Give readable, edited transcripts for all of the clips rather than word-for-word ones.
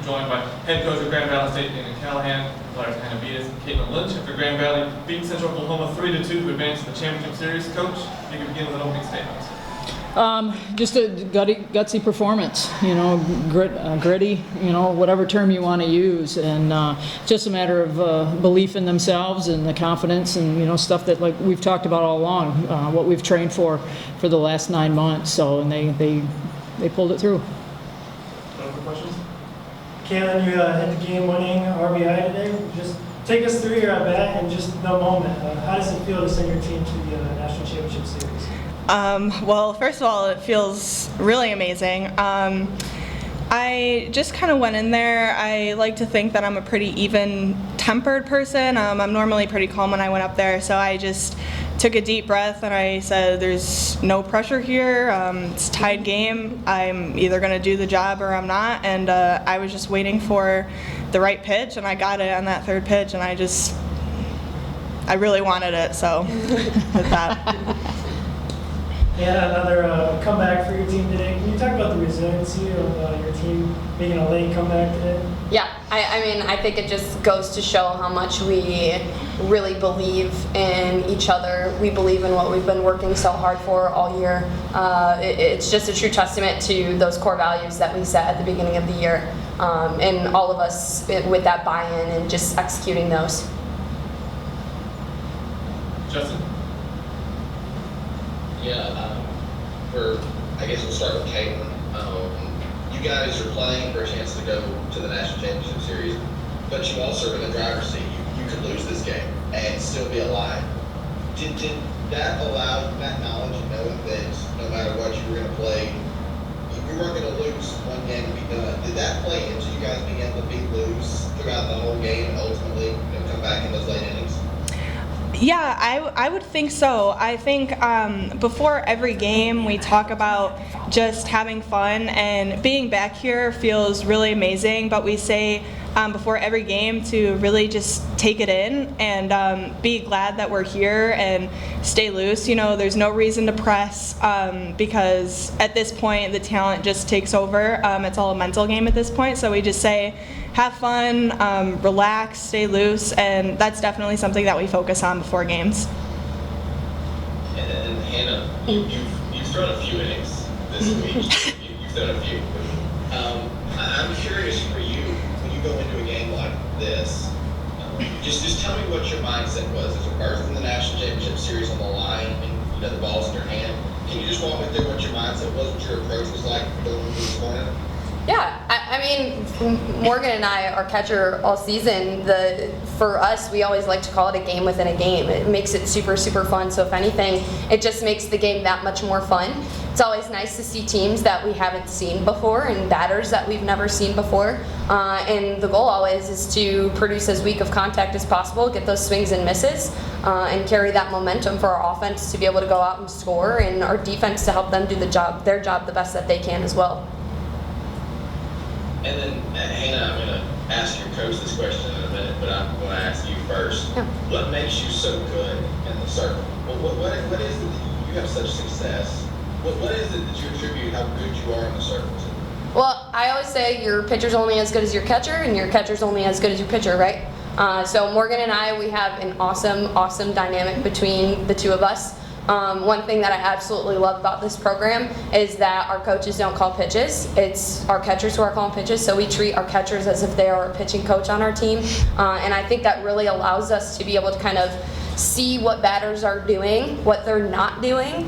joined by head coach of Grand Valley State, Dana Callahan, players Hannah Beatis and Caitlin Lynch. After Grand Valley beat Central Oklahoma 3-2 to advance to the championship series, Coach, you can begin with an opening statement. Just a gutsy performance, gritty, whatever term you want to use, and just a matter of belief in themselves and the confidence and stuff that like we've talked about all along, what we've trained for the last 9 months. So and they pulled it through. Other questions? Caitlin, you had the game-winning RBI today. Just take us through your at-bat and just the moment. How does it feel to send your team to the National Championship Series? Well, first of all, it feels really amazing. I just kind of went in there. I like to think that I'm a pretty even-tempered person. I'm normally pretty calm when I went up there, so I just took a deep breath and I said, there's no pressure here. It's a tied game. I'm either going to do the job or I'm not, and I was just waiting for the right pitch, and I got it on that third pitch, and I really wanted it, so with that. Yeah, another comeback for your team today. Can you talk about the resiliency of your team making a late comeback today? Yeah, I mean, I think it just goes to show how much we really believe in each other. We believe in what we've been working so hard for all year. It's just a true testament to those core values that we set at the beginning of the year, and all of us with that buy-in and just executing those. Justin? I guess we'll start with Caitlin. You guys are playing for a chance to go to the National Championship Series, but you also are in the driver's seat. You could lose this game and still be alive. Did that allow that knowledge of knowing that no matter what you were going to play, you weren't going to lose one game and be done? Did that play into you guys being able to be loose throughout the whole game and ultimately come back in those late innings? Yeah, I would think so. I think before every game we talk about just having fun, and being back here feels really amazing, but we say before every game to really just take it in and be glad that we're here and stay loose. There's no reason to press because at this point the talent just takes over. It's all a mental game at this point, so we just say have fun, relax, stay loose, and that's definitely something that we focus on before games. And Hannah, you've thrown a few innings this week. You've thrown a few. I'm curious for you, when you go into a game like this, just tell me what your mindset was. There's a berth in the National Championship Series on the line, and the ball's in your hand. Can you just walk me through what your mindset was, what your approach was like going into this morning? Yeah, I mean, Morgan and I, our catcher all season, for us, we always like to call it a game within a game. It makes it super, super fun. So if anything, it just makes the game that much more fun. It's always nice to see teams that we haven't seen before and batters that we've never seen before. And the goal always is to produce as weak of contact as possible, get those swings and misses, and carry that momentum for our offense to be able to go out and score, and our defense to help them do their job the best that they can as well. And then, Hannah, I'm going to ask your coach this question in a minute, but I'm going to ask you first. Yeah. What makes you so good in the circle? What is it that you have such success? What is it that you attribute how good you are in the circle to? Well, I always say your pitcher's only as good as your catcher, and your catcher's only as good as your pitcher, right? So Morgan and I, we have an awesome dynamic between the two of us. One thing that I absolutely love about this program is that our coaches don't call pitches. It's our catchers who are calling pitches, so we treat our catchers as if they are a pitching coach on our team. And I think that really allows us to be able to kind of see what batters are doing, what they're not doing,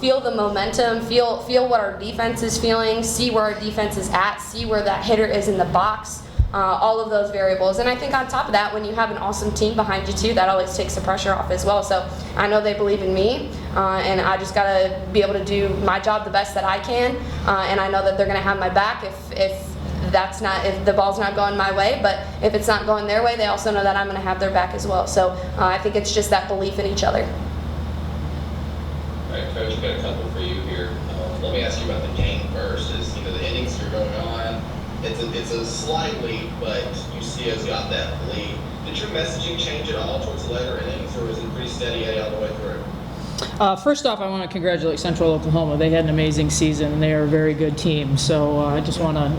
feel the momentum, feel what our defense is feeling, see where our defense is at, see where that hitter is in the box. All of those variables. And I think on top of that, when you have an awesome team behind you too, that always takes the pressure off as well. So I know they believe in me, and I just gotta be able to do my job the best that I can. And I know that they're gonna have my back if the ball's not going my way, but if it's not going their way, they also know that I'm gonna have their back as well. So I think it's just that belief in each other. All right, Coach, I've got a couple for you here. Let me ask you about the game first. The innings are going on. It's a slight lead, but UCO's got that lead. Did your messaging change at all towards the later innings, or was it pretty steady Eddie all the way through? First off, I want to congratulate Central Oklahoma. They had an amazing season, and they are a very good team. So I just want to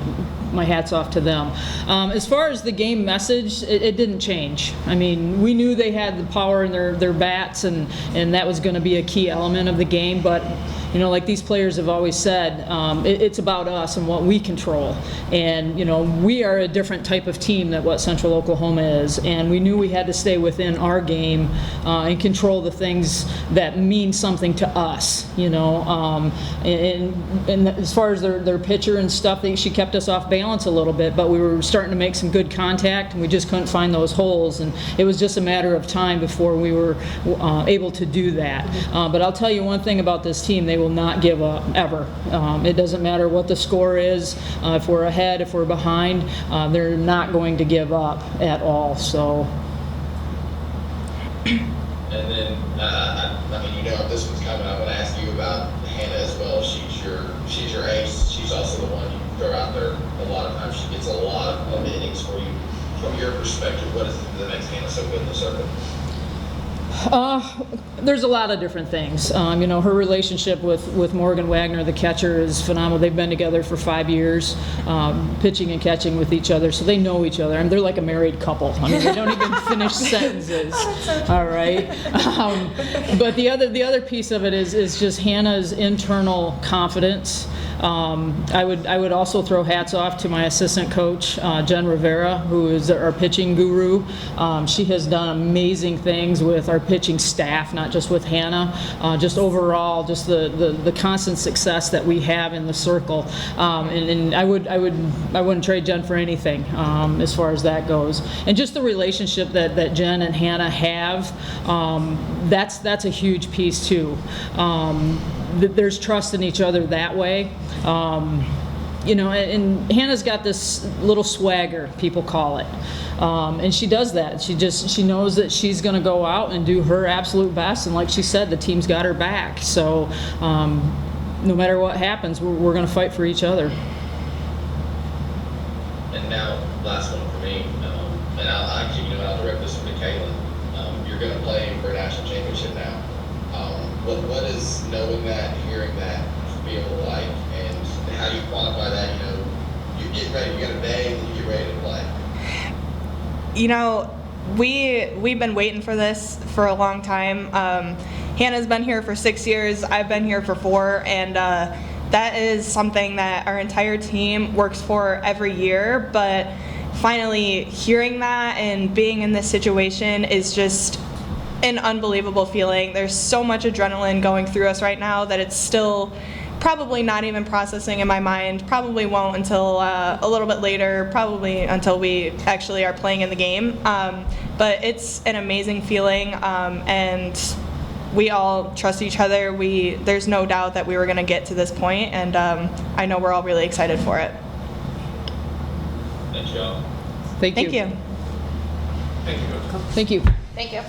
my hat's off to them. As far as the game message, it didn't change. I mean, we knew they had the power in their bats, and that was going to be a key element of the game, but you know, like these players have always said, it's about us and what we control. And, you know, we are a different type of team than what Central Oklahoma is. And we knew we had to stay within our game and control the things that mean something to us, you know. And as far as their pitcher and stuff, she kept us off balance a little bit, but we were starting to make some good contact, and we just couldn't find those holes. And it was just a matter of time before we were able to do that. But I'll tell you one thing about this team, they will not give up, ever. It doesn't matter what the score is, if we're ahead, if we're behind, they're not going to give up at all. So. And then, I mean, you know, this one's coming. I'm going to ask you about Hannah as well. She's your ace. She's also the one you throw out there a lot of times. She gets a lot of innings for you. From your perspective, what is it that makes Hannah so good in the circle? There's a lot of different things. You know, her relationship with Morgan Wagner, the catcher, is phenomenal. They've been together for 5 years, pitching and catching with each other, so they know each other. I mean, they're like a married couple. I mean, they don't even finish sentences. All right. But the other piece of it is just Hannah's internal confidence. I would also throw hats off to my assistant coach, Jen Rivera, who is our pitching guru. She has done amazing things with our pitching staff, not just with Hannah, just overall, just the constant success that we have in the circle. And I wouldn't trade Jen for anything as far as that goes. And just the relationship that Jen and Hannah have, that's a huge piece too. There's trust in each other that way. You know, and Hannah's got this little swagger, people call it. And she does that. She knows that she's going to go out and do her absolute best. And like she said, the team's got her back. So no matter what happens, we're going to fight for each other. And now, last one for me, and I'll direct this one to Kaylin. You're going to play for a national championship now. What is knowing that, hearing that feel like, and how do you quantify that? You know, you get ready, you got a day, and you get ready to play. You know, we've been waiting for this for a long time. Hannah's been here for 6 years. I've been here for 4, and that is something that our entire team works for every year. But finally, hearing that and being in this situation is just an unbelievable feeling. There's so much adrenaline going through us right now that it's still probably not even processing in my mind. Probably won't until a little bit later, probably until we actually are playing in the game. But it's an amazing feeling, and we all trust each other. There's no doubt that we were going to get to this point, and I know we're all really excited for it. Thanks, y'all. Thank you. Thank you. Thank you, Coach. Thank you. Thank you.